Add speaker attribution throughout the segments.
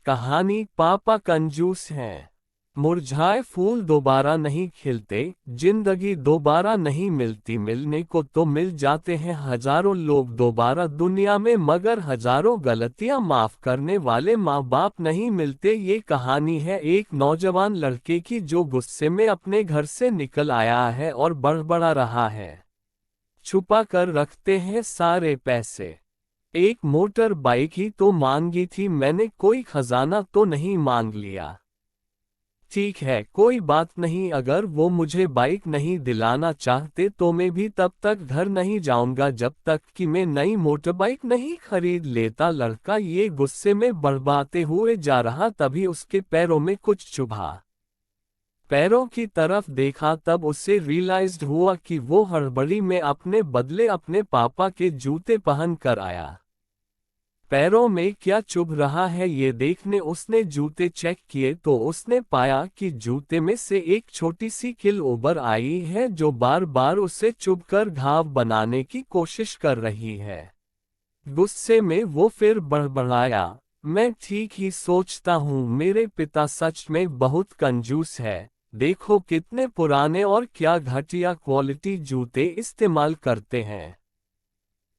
Speaker 1: कहानी पापा कंजूस हैं। मुरझाए फूल दोबारा नहीं खिलते, जिंदगी दोबारा नहीं मिलती, मिलने को तो मिल जाते हैं हजारों लोग दोबारा दुनिया में, मगर हजारों गलतियां माफ करने वाले माँ बाप नहीं मिलते। ये कहानी है एक नौजवान लड़के की जो गुस्से में अपने घर से निकल आया है और बड़बड़ा रहा है। छुपा कर रखते हैं सारे पैसे। एक मोटर बाइक ही तो मांगी थी मैंने, कोई खजाना तो नहीं मांग लिया। ठीक है कोई बात नहीं, अगर वो मुझे बाइक नहीं दिलाना चाहते तो मैं भी तब तक घर नहीं जाऊंगा जब तक कि मैं नई मोटर बाइक नहीं खरीद लेता। लड़का ये गुस्से में बड़बड़ाते हुए जा रहा, तभी उसके पैरों में कुछ चुभा। पैरों की तरफ देखा तब उसे रियलाइज्ड हुआ कि वो हड़बड़ी में अपने बदले अपने पापा के जूते पहन कर आया। पैरों में क्या चुभ रहा है ये देखने उसने जूते चेक किए तो उसने पाया कि जूते में से एक छोटी सी कील उभर आई है जो बार बार उसे चुभकर घाव बनाने की कोशिश कर रही है। गुस्से में वो फिर बड़बड़ाया, मैं ठीक ही सोचता हूँ, मेरे पिता सच में बहुत कंजूस है। देखो कितने पुराने और क्या घटिया क्वालिटी जूते इस्तेमाल करते हैं।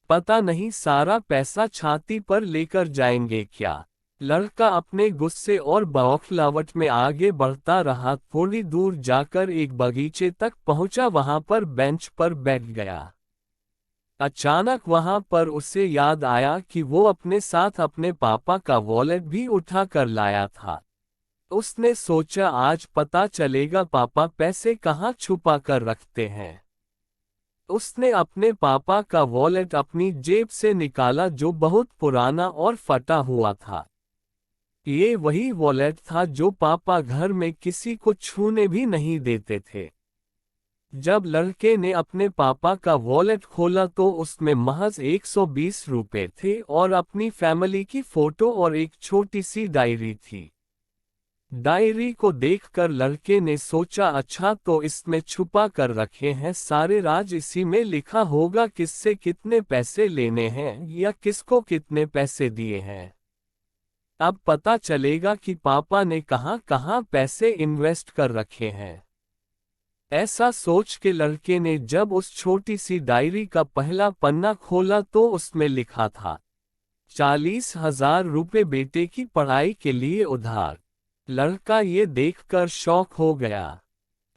Speaker 1: पता नहीं सारा पैसा छाती पर लेकर जाएंगे क्या। लड़का अपने गुस्से और बौखलाहट में आगे बढ़ता रहा। थोड़ी दूर जाकर एक बगीचे तक पहुंचा, वहां पर बेंच पर बैठ गया। अचानक वहां पर उसे याद आया कि वो अपने साथ अपने पापा का वॉलेट भी उठा कर लाया था। उसने सोचा आज पता चलेगा पापा पैसे कहाँ छुपा कर रखते हैं। उसने अपने पापा का वॉलेट अपनी जेब से निकाला जो बहुत पुराना और फटा हुआ था। ये वही वॉलेट था जो पापा घर में किसी को छूने भी नहीं देते थे। जब लड़के ने अपने पापा का वॉलेट खोला तो उसमें महज 120 रुपए थे और अपनी फैमिली की फोटो और एक छोटी सी डायरी थी। डायरी को देखकर लड़के ने सोचा अच्छा तो इसमें छुपा कर रखे हैं सारे राज, इसी में लिखा होगा किससे कितने पैसे लेने हैं या किसको कितने पैसे दिए हैं। अब पता चलेगा कि पापा ने कहां कहां पैसे इन्वेस्ट कर रखे हैं। ऐसा सोच के लड़के ने जब उस छोटी सी डायरी का पहला पन्ना खोला तो उसमें लिखा था 40,000 रुपये बेटे की पढ़ाई के लिए उधार। लड़का ये देखकर शॉक हो गया।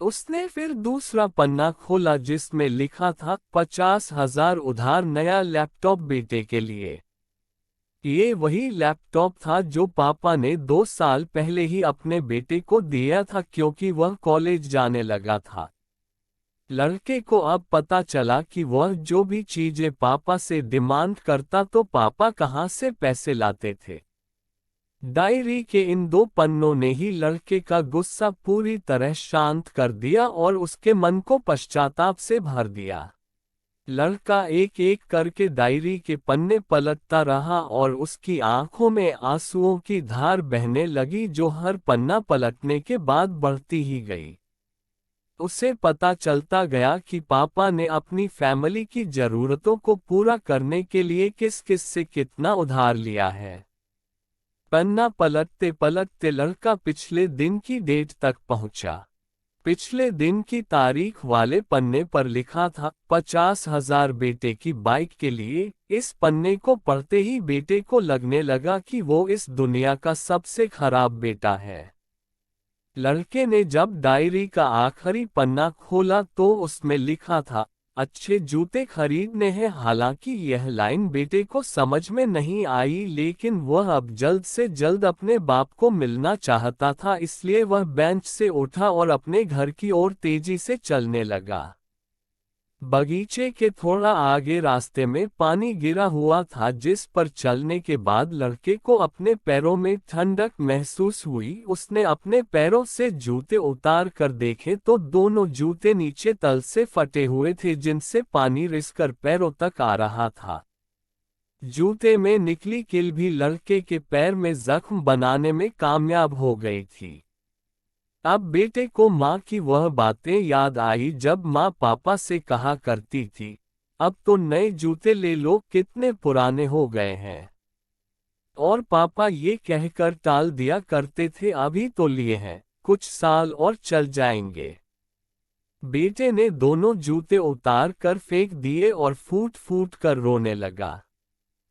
Speaker 1: उसने फिर दूसरा पन्ना खोला जिसमें लिखा था 50,000 उधार नया लैपटॉप बेटे के लिए। ये वही लैपटॉप था जो पापा ने 2 साल पहले ही अपने बेटे को दिया था क्योंकि वह कॉलेज जाने लगा था। लड़के को अब पता चला कि वह जो भी चीजें पापा से डिमांड करता तो पापा कहाँ से पैसे लाते थे। डायरी के इन 2 पन्नों ने ही लड़के का गुस्सा पूरी तरह शांत कर दिया और उसके मन को पश्चाताप से भर दिया। लड़का एक एक करके डायरी के पन्ने पलटता रहा और उसकी आंखों में आंसुओं की धार बहने लगी जो हर पन्ना पलटने के बाद बढ़ती ही गई। उसे पता चलता गया कि पापा ने अपनी फैमिली की जरूरतों को पूरा करने के लिए किस किस से कितना उधार लिया है। पन्ना पलटते पलटते लड़का पिछले दिन की डेट तक पहुंचा। पिछले दिन की तारीख वाले पन्ने पर लिखा था 50,000 बेटे की बाइक के लिए। इस पन्ने को पढ़ते ही बेटे को लगने लगा कि वो इस दुनिया का सबसे खराब बेटा है। लड़के ने जब डायरी का आखिरी पन्ना खोला तो उसमें लिखा था अच्छे जूते खरीदने हैं। हालांकि यह लाइन बेटे को समझ में नहीं आई लेकिन वह अब जल्द से जल्द अपने बाप को मिलना चाहता था, इसलिए वह बेंच से उठा और अपने घर की ओर तेजी से चलने लगा। बगीचे के थोड़ा आगे रास्ते में पानी गिरा हुआ था जिस पर चलने के बाद लड़के को अपने पैरों में ठंडक महसूस हुई। उसने अपने पैरों से जूते उतार कर देखे तो दोनों जूते नीचे तल से फटे हुए थे जिनसे पानी रिसकर पैरों तक आ रहा था। जूते में निकली कील भी लड़के के पैर में जख्म बनाने में कामयाब हो गई थी। अब बेटे को माँ की वह बातें याद आई जब माँ पापा से कहा करती थी अब तो नए जूते ले लो, कितने पुराने हो गए हैं। और पापा ये कहकर टाल दिया करते थे, अभी तो लिए हैं, कुछ साल और चल जाएंगे। बेटे ने दोनों जूते उतार कर फेंक दिए और फूट फूट कर रोने लगा।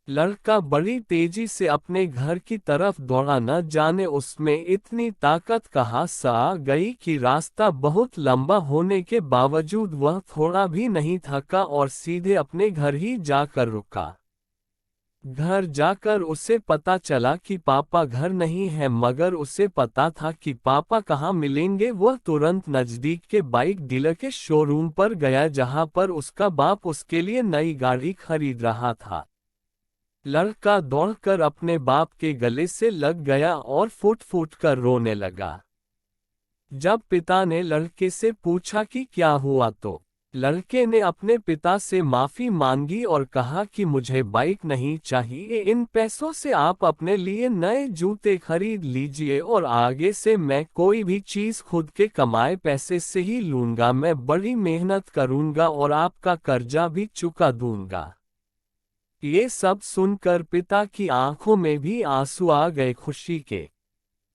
Speaker 1: लड़का बड़ी तेजी से अपने घर की तरफ दौड़ा, न जाने उसमें इतनी ताकत कहाँ से आ गई कि रास्ता बहुत लंबा होने के बावजूद वह थोड़ा भी नहीं थका और सीधे अपने घर ही जाकर रुका। घर जाकर उसे पता चला कि पापा घर नहीं है, मगर उसे पता था कि पापा कहाँ मिलेंगे। वह तुरंत नजदीक के बाइक डीलर के शोरूम पर गया, जहां पर उसका बाप उसके लिए नई गाड़ी खरीद रहा था। लड़का दौड़कर अपने बाप के गले से लग गया और फुट फुट कर रोने लगा। जब पिता ने लड़के से पूछा कि क्या हुआ तो लड़के ने अपने पिता से माफी मांगी और कहा कि मुझे बाइक नहीं चाहिए, इन पैसों से आप अपने लिए नए जूते खरीद लीजिए और आगे से मैं कोई भी चीज खुद के कमाए पैसे से ही लूंगा। मैं बड़ी मेहनत करूंगा और आपका कर्जा भी चुका दूंगा। ये सब सुनकर पिता की आंखों में भी आंसू आ गए खुशी के।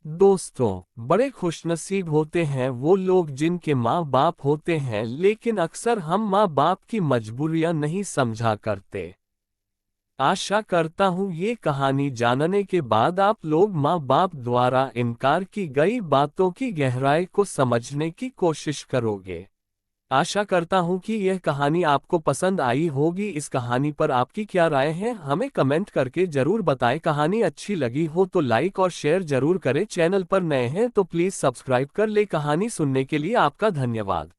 Speaker 1: दोस्तों, बड़े खुशनसीब होते हैं वो लोग जिनके माँ बाप होते हैं, लेकिन अक्सर हम माँ बाप की मजबूरियां नहीं समझा करते। आशा करता हूँ ये कहानी जानने के बाद आप लोग माँ बाप द्वारा इनकार की गई बातों की गहराई को समझने की कोशिश करोगे। आशा करता हूँ कि यह कहानी आपको पसंद आई होगी। इस कहानी पर आपकी क्या राय है, हमें कमेंट करके जरूर बताएं। कहानी अच्छी लगी हो तो लाइक और शेयर जरूर करें। चैनल पर नए हैं तो प्लीज सब्सक्राइब कर ले। कहानी सुनने के लिए आपका धन्यवाद।